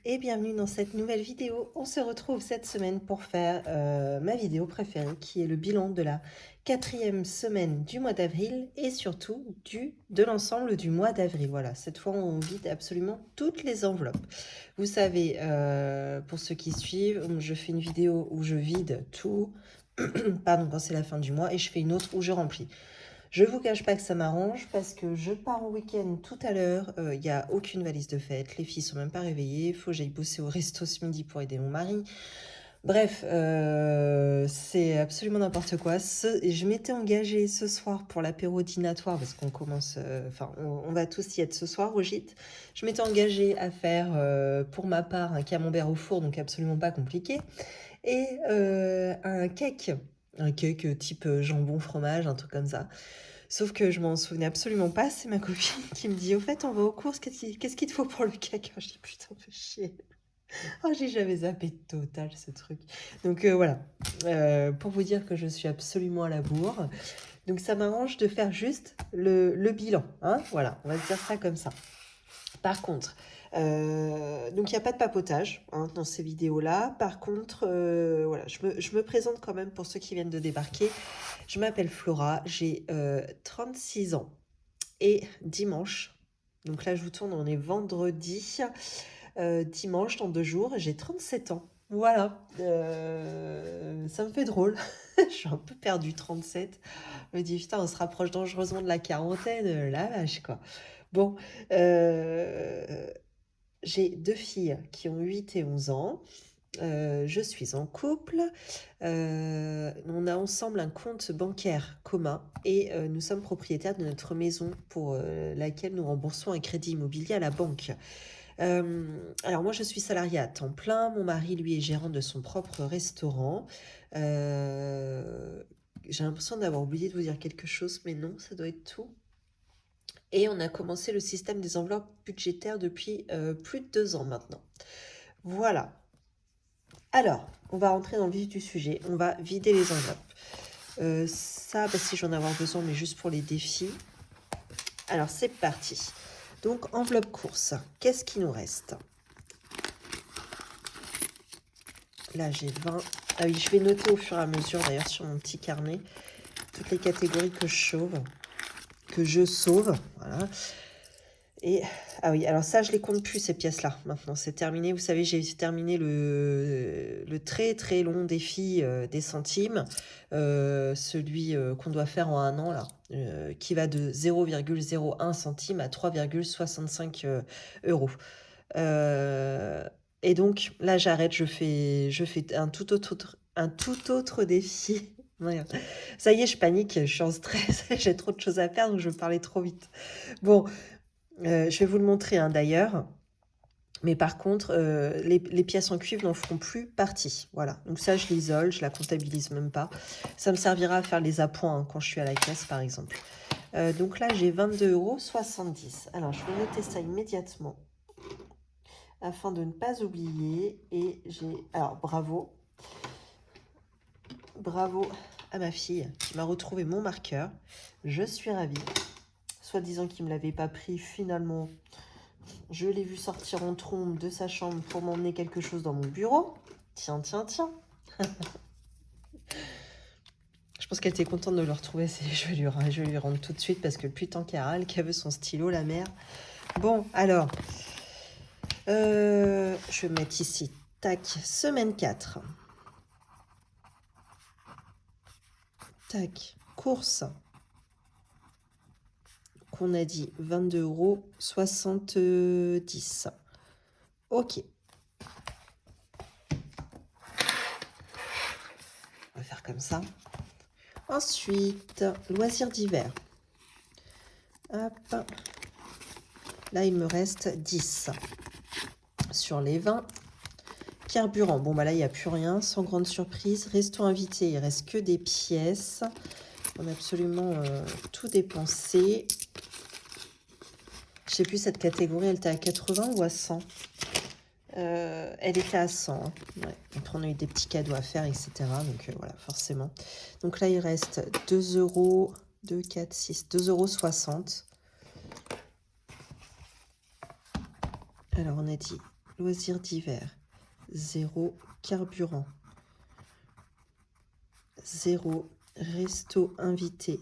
Et bienvenue dans cette nouvelle vidéo. On se retrouve cette semaine pour faire ma vidéo préférée qui est le bilan de la 4e semaine du mois d'avril et surtout de l'ensemble du mois d'avril. Voilà, cette fois on vide absolument toutes les enveloppes. Vous savez, pour ceux qui suivent, je fais une vidéo où je vide tout, pardon, quand c'est la fin du mois, et je fais une autre où je remplis. Je vous cache pas que ça m'arrange parce que je pars en week-end tout à l'heure. Il n'y a aucune valise de fête. Les filles sont même pas réveillées. Il faut que j'aille bosser au resto ce midi pour aider mon mari. Bref, c'est absolument n'importe quoi. Je m'étais engagée ce soir pour l'apéro dînatoire parce qu'on commence, on va tous y être ce soir au gîte. Je m'étais engagée à faire pour ma part un camembert au four, donc absolument pas compliqué, et un cake. Un cake type jambon fromage, un truc comme ça. Sauf que je m'en souvenais absolument pas. C'est ma copine qui me dit: au fait, on va aux courses, qu'est-ce qu'il te faut pour le cake? Je dis: putain, fais chier. Oh, j'avais zappé total ce truc. Donc voilà, pour vous dire que je suis absolument à la bourre. Donc ça m'arrange de faire juste le bilan, hein, voilà, on va se dire ça comme ça. Par contre, donc il n'y a pas de papotage hein, dans ces vidéos-là. Par contre, voilà, je me présente quand même pour ceux qui viennent de débarquer. Je m'appelle Flora, j'ai 36 ans. Et dimanche, donc là je vous tourne, on est vendredi, dimanche dans 2 jours, j'ai 37 ans. Voilà, ça me fait drôle. Je suis un peu perdue, 37. Je me dis, putain, on se rapproche dangereusement de la quarantaine, la vache, quoi. Bon, j'ai 2 filles qui ont 8 et 11 ans. Je suis en couple. On a ensemble un compte bancaire commun et nous sommes propriétaires de notre maison pour laquelle nous remboursons un crédit immobilier à la banque. Alors moi, je suis salariée à temps plein. Mon mari, lui, est gérant de son propre restaurant. J'ai l'impression d'avoir oublié de vous dire quelque chose, mais non, ça doit être tout. Et on a commencé le système des enveloppes budgétaires depuis plus de 2 ans maintenant. Voilà. Alors, on va rentrer dans le vif du sujet. On va vider les enveloppes. Ça, si j'en ai avoir besoin, mais juste pour les défis. Alors, c'est parti. Donc, enveloppe course. Qu'est-ce qui nous reste? Là, j'ai 20. Ah oui, je vais noter au fur et à mesure, d'ailleurs, sur mon petit carnet, toutes les catégories que je sauve. Voilà. Et, ah oui, alors ça, je les compte plus, ces pièces-là. Maintenant, c'est terminé. Vous savez, j'ai terminé le très, très long défi des centimes. Celui qu'on doit faire en 1 an, là, qui va de 0,01 centime à 3,65 euros. Et donc, là, j'arrête. Je fais un tout autre défi. Ouais. Ça y est, je panique, je suis en stress, j'ai trop de choses à faire, donc je parlais trop vite. Bon, je vais vous le montrer hein, d'ailleurs. Mais par contre, les pièces en cuivre n'en feront plus partie. Voilà. Donc ça, je l'isole, je la comptabilise même pas. Ça me servira à faire les appoints hein, quand je suis à la caisse, par exemple. Donc là, j'ai 22,70 €. Alors, je vais noter ça immédiatement afin de ne pas oublier. Et j'ai... Alors, bravo. Bravo à ma fille qui m'a retrouvé mon marqueur. Je suis ravie. Soi-disant qu'il ne me l'avait pas pris, finalement... Je l'ai vu sortir en trombe de sa chambre pour m'emmener quelque chose dans mon bureau. Tiens, tiens, tiens. Je pense qu'elle était contente de le retrouver. Je vais lui rendre tout de suite parce que putain qu'elle veut son stylo, la mère. Bon, alors. Je vais mettre ici. Tac, semaine 4. Tac, course. Qu'on a dit 22,70 €. Ok. On va faire comme ça. Ensuite, loisirs d'hiver. Hop. Là, il me reste 10 sur les 20. Carburant, bon, bah là, il n'y a plus rien. Sans grande surprise. Resto invité, il reste que des pièces. On a absolument tout dépensé. Je sais plus, cette catégorie, elle était à 80 ou à 100 elle était à 100. Hein. Ouais. Après, on a eu des petits cadeaux à faire, etc. Donc, voilà, forcément. Donc là, il reste 2 €, 2, 4, 6, 2,60 €. Alors, on a dit loisirs d'hiver, 0 carburant, 0 resto invité,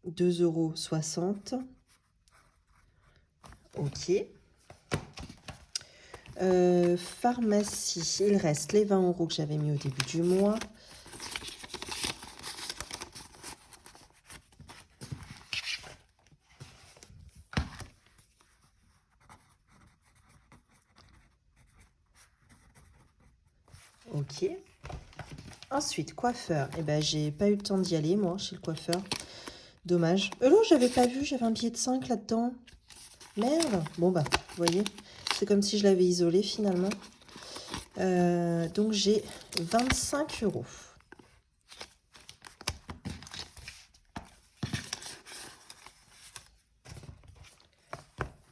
2,60 €. Ok. Pharmacie, il reste les 20 € que j'avais mis au début du mois. Ok. Ensuite, coiffeur. Eh ben, j'ai pas eu le temps d'y aller, moi, chez le coiffeur. Dommage. Non, j'avais pas vu, j'avais un billet de 5 là-dedans. Merde. Bon, bah, vous voyez, c'est comme si je l'avais isolé, finalement. Donc, j'ai 25 €.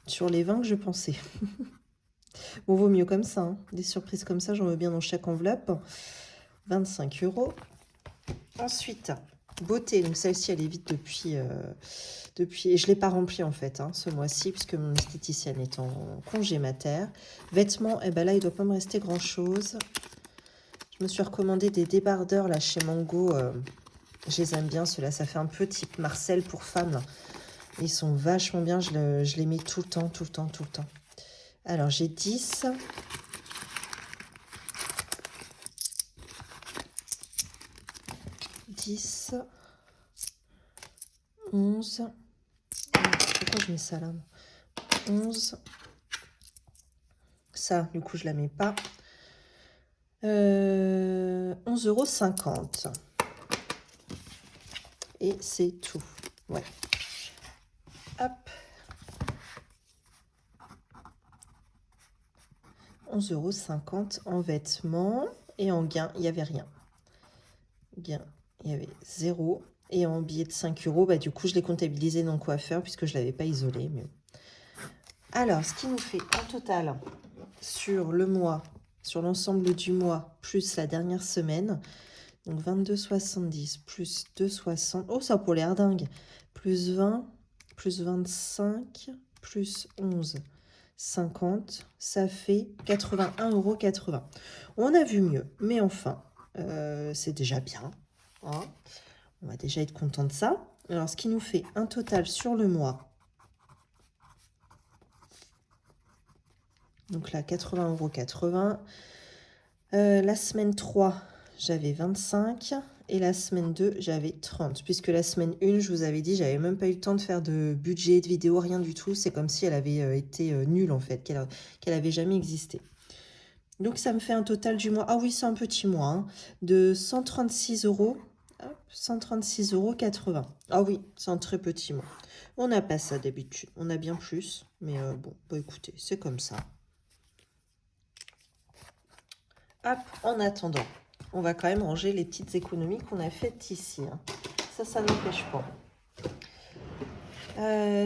Sur les 20 que je pensais. Bon, vaut mieux comme ça, hein. Des surprises comme ça, j'en veux bien dans chaque enveloppe. 25 €. Ensuite, beauté. Donc celle-ci, elle est vide depuis... Et je ne l'ai pas remplie en fait, hein, ce mois-ci, puisque mon esthéticienne est en congé mater. Vêtements, et ben là, il ne doit pas me rester grand-chose. Je me suis recommandé des débardeurs là chez Mango. Je les aime bien, ceux-là. Ça fait un peu type Marcel pour femmes, là. Ils sont vachement bien, je les mets tout le temps, tout le temps, tout le temps. Alors, j'ai 10. 10. 11. Pourquoi je mets ça là? 11. Ça, du coup, je la mets pas. 11,50 €. Et c'est tout. Ouais. Hop. 11,50 € en vêtements. Et en gain, il n'y avait rien. Gain, il y avait 0. Et en billet de 5 €, bah, du coup, je l'ai comptabilisé dans le coiffeur puisque je ne l'avais pas isolé. Mais... Alors, ce qui nous fait un total sur le mois, sur l'ensemble du mois, plus la dernière semaine. Donc 22,70 plus 2,60. Oh, ça a pour l'air dingue. Plus 20, plus 25, plus 11,50. Ça fait 81,80 €. On a vu mieux, mais enfin, c'est déjà bien, hein. On va déjà être content de ça. Alors, ce qui nous fait un total sur le mois. Donc là, 80,80 €. La semaine 3, j'avais 25. Et la semaine 2, j'avais 30. Puisque la semaine 1, je vous avais dit, j'avais même pas eu le temps de faire de budget, de vidéo, rien du tout. C'est comme si elle avait été nulle, en fait, qu'elle avait jamais existé. Donc, ça me fait un total du mois, ah oui, c'est un petit mois, hein, de 136 €. 136,80 €. Ah oui, c'est un très petit mois. On n'a pas ça d'habitude. On a bien plus. Mais bon, bah écoutez, c'est comme ça. Hop, en attendant, on va quand même ranger les petites économies qu'on a faites ici, hein. Ça n'empêche pas.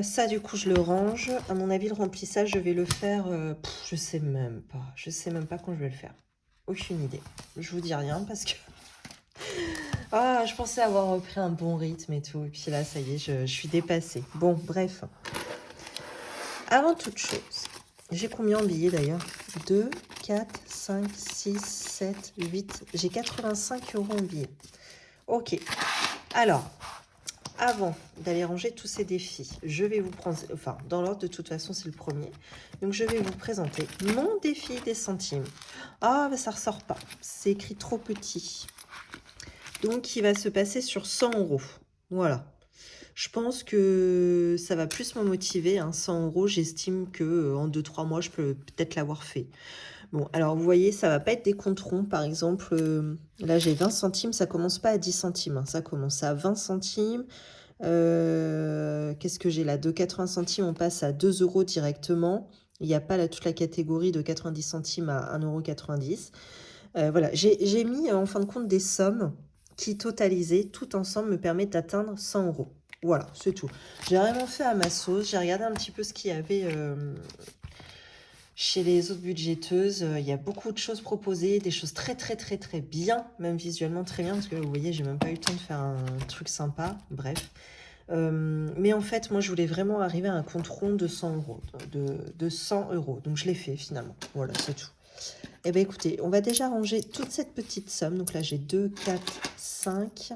Ça, du coup, je le range. À mon avis, le remplissage, je vais le faire... je sais même pas. Je sais même pas quand je vais le faire. Aucune idée. Je vous dis rien parce que... Ah, je pensais avoir repris un bon rythme et tout. Et puis là, ça y est, je suis dépassée. Bon, bref. Avant toute chose, j'ai combien en billets d'ailleurs? 2, 4, 5, 6, 7, 8. J'ai 85 € en billets. Ok. Alors, avant d'aller ranger tous ces défis, je vais vous prendre... Enfin, dans l'ordre, de toute façon, c'est le premier. Donc, je vais vous présenter mon défi des centimes. Ah, bah, ça ressort pas. C'est écrit trop petit. Donc, il va se passer sur 100 €. Voilà. Je pense que ça va plus me motiver, hein. 100 €, j'estime qu'en 2-3 mois, je peux peut-être l'avoir fait. Bon, alors vous voyez, ça va pas être des comptes ronds. Par exemple, là, j'ai 20 centimes. Ça commence pas à 10 centimes, hein. Ça commence à 20 centimes. Qu'est-ce que j'ai là? De 80 centimes, on passe à 2 € directement. Il n'y a pas toute la catégorie de 90 centimes à 1,90 €. Voilà, j'ai mis en fin de compte des sommes qui, totalisées, tout ensemble, me permettent d'atteindre 100 €. Voilà, c'est tout. J'ai vraiment fait à ma sauce. J'ai regardé un petit peu ce qu'il y avait chez les autres budgéteuses. Il y a beaucoup de choses proposées, des choses très, très, très, très bien, même visuellement très bien, parce que là, vous voyez, j'ai même pas eu le temps de faire un truc sympa. Bref. Mais en fait, moi, je voulais vraiment arriver à un compte rond de 100 euros. De 100 euros. Donc, je l'ai fait finalement. Voilà, c'est tout. Eh bien, écoutez, on va déjà ranger toute cette petite somme. Donc là, j'ai 2, 4, 5,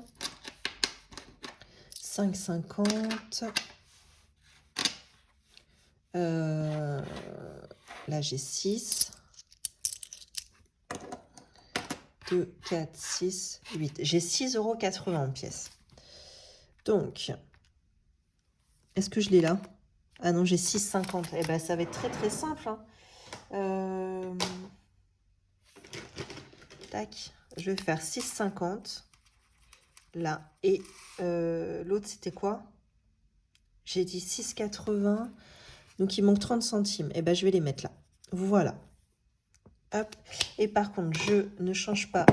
5,50. Là, j'ai 6. 2, 4, 6, 8. J'ai 6,80 € en pièces. Donc, est-ce que je l'ai là? Ah non, j'ai 6,50. Eh bien, ça va être très très simple. Hein. Tac, je vais faire 6,50 là. Et l'autre, c'était quoi? J'ai dit 6,80. Donc, il manque 30 centimes. Eh bien, je vais les mettre là. Voilà. Hop. Et par contre, je ne change pas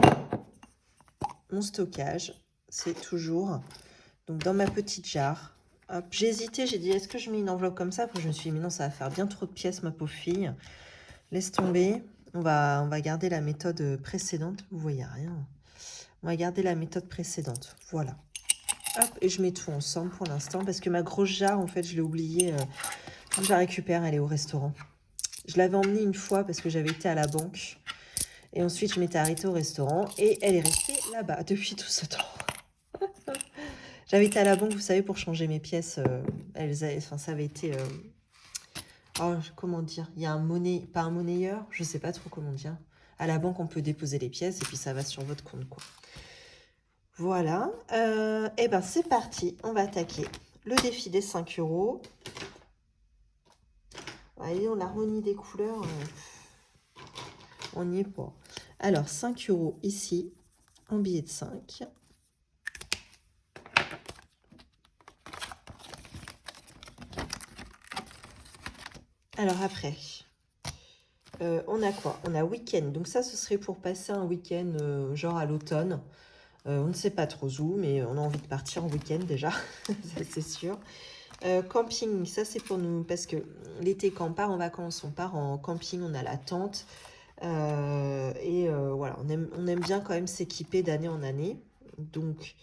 mon stockage. C'est toujours donc dans ma petite jarre. Hop. J'ai hésité, j'ai dit, est-ce que je mets une enveloppe comme ça? Après, je me suis dit, mais non, ça va faire bien trop de pièces, ma pauvre fille. Laisse tomber. On va garder la méthode précédente. Vous voyez rien. On va garder la méthode précédente. Voilà. Hop, et je mets tout ensemble pour l'instant parce que ma grosse jarre, en fait, je l'ai oubliée. Je la récupère, elle est au restaurant. Je l'avais emmenée une fois parce que j'avais été à la banque. Et ensuite, je m'étais arrêtée au restaurant et elle est restée là-bas depuis tout ce temps. J'avais été à la banque, vous savez, pour changer mes pièces. Ça avait été... oh, comment dire? Il y a un monnaie... Pas un monnayeur, je sais pas trop comment dire. À la banque, on peut déposer les pièces et puis ça va sur votre compte, quoi. Voilà. Et ben, c'est parti. On va attaquer le défi des 5 euros. Allez, on harmonie des couleurs. On n'y est pas. Alors, 5 euros ici, en billet de 5. Alors après, on a quoi? On a week-end. Donc ça, ce serait pour passer un week-end genre à l'automne. On ne sait pas trop où, mais on a envie de partir en week-end déjà, ça c'est sûr. Camping, ça c'est pour nous, parce que l'été quand on part en vacances, on part en camping, on a la tente. Voilà, on aime bien quand même s'équiper d'année en année. Donc,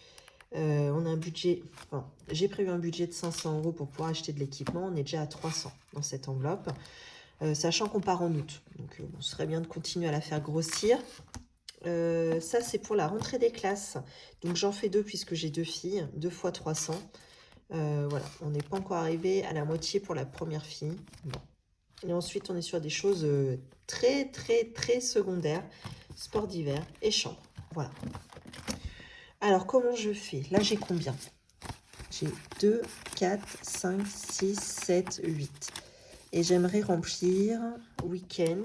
on a un budget, enfin, j'ai prévu un budget de 500 euros pour pouvoir acheter de l'équipement. On est déjà à 300 dans cette enveloppe, sachant qu'on part en août. Donc, ce serait bien de continuer à la faire grossir. Ça, c'est pour la rentrée des classes. Donc, j'en fais 2 puisque j'ai 2 filles. 2 fois 300. Voilà, on n'est pas encore arrivé à la moitié pour la première fille. Bon. Et ensuite, on est sur des choses très, très, très secondaires. Sport d'hiver et chambre. Voilà. Alors, comment je fais? Là, j'ai combien? J'ai 2, 4, 5, 6, 7, 8. Et j'aimerais remplir week-end,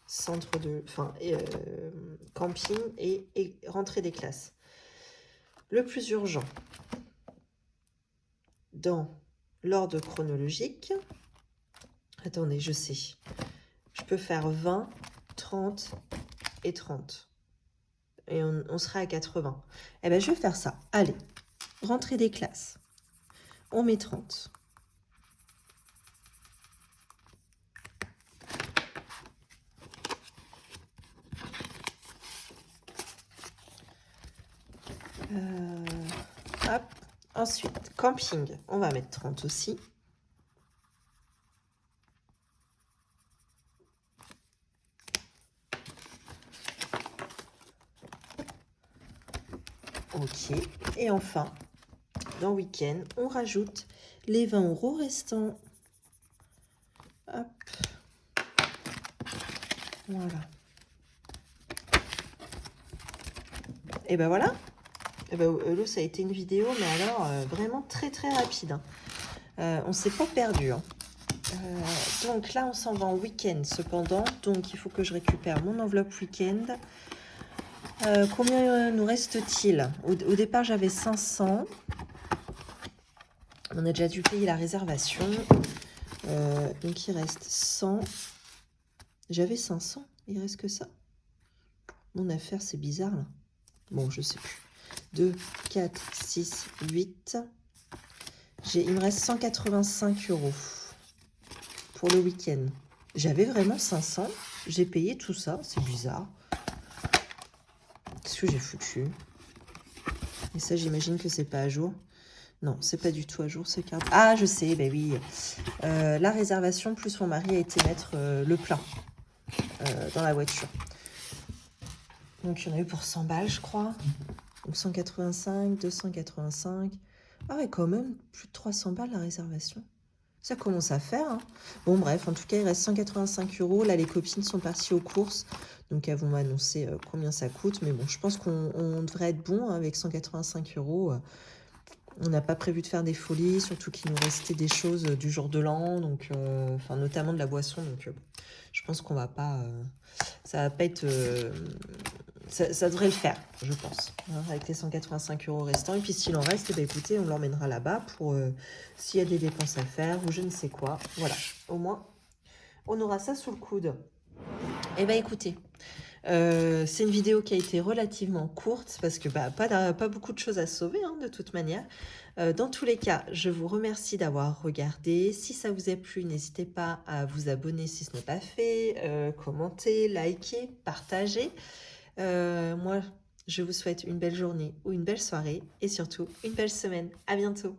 centre de... Enfin, camping et rentrée des classes. Le plus urgent, dans l'ordre chronologique... Attendez, je sais. Je peux faire 20, 30 et 30. Et on sera à 80. Eh bien, je vais faire ça. Allez, rentrée des classes. On met 30. Hop. Ensuite, camping, on va mettre 30 aussi. Ok. Et enfin, dans week-end, on rajoute les 20 euros restants. Hop. Voilà. Et ben voilà. Et ben, là, ça a été une vidéo, mais alors vraiment très très rapide. Hein. On ne s'est pas perdu. Hein. Donc là, on s'en va en week-end cependant. Donc il faut que je récupère mon enveloppe week-end. Combien nous reste-t-il? Au départ, j'avais 500. On a déjà dû payer la réservation. Donc il reste 100. J'avais 500. Il reste que ça. Mon affaire, c'est bizarre là. Bon, je sais plus. 2, 4, 6, 8. Il me reste 185 euros pour le week-end. J'avais vraiment 500. J'ai payé tout ça. C'est bizarre. Qu'est-ce que j'ai foutu? Et ça, j'imagine que c'est pas à jour. Non, c'est pas du tout à jour ce carte. Ah, je sais, ben oui. La réservation plus mon mari a été mettre le plein dans la voiture. Donc il y en a eu pour 100 balles, je crois. Donc 185, 285. Ah ouais, quand même, plus de 300 balles la réservation. Ça commence à faire. Hein. Bon, bref, en tout cas, il reste 185 €. Là, les copines sont parties aux courses. Donc, elles vont m'annoncer combien ça coûte. Mais bon, je pense qu'on devrait être bon hein, avec 185 €. On n'a pas prévu de faire des folies, surtout qu'il nous restait des choses du jour de l'an, donc, enfin, notamment de la boisson. Donc, je pense qu'on va pas. Ça va pas être. Ça devrait le faire, je pense, hein, avec les 185 € restants. Et puis s'il en reste, eh bien, écoutez, on l'emmènera là-bas pour s'il y a des dépenses à faire ou je ne sais quoi. Voilà, au moins, on aura ça sous le coude. Eh bien, écoutez, c'est une vidéo qui a été relativement courte parce que pas beaucoup de choses à sauver hein, de toute manière. Dans tous les cas, je vous remercie d'avoir regardé. Si ça vous a plu, n'hésitez pas à vous abonner si ce n'est pas fait, commenter, liker, partager. Moi, je vous souhaite une belle journée ou une belle soirée et surtout une belle semaine. À bientôt.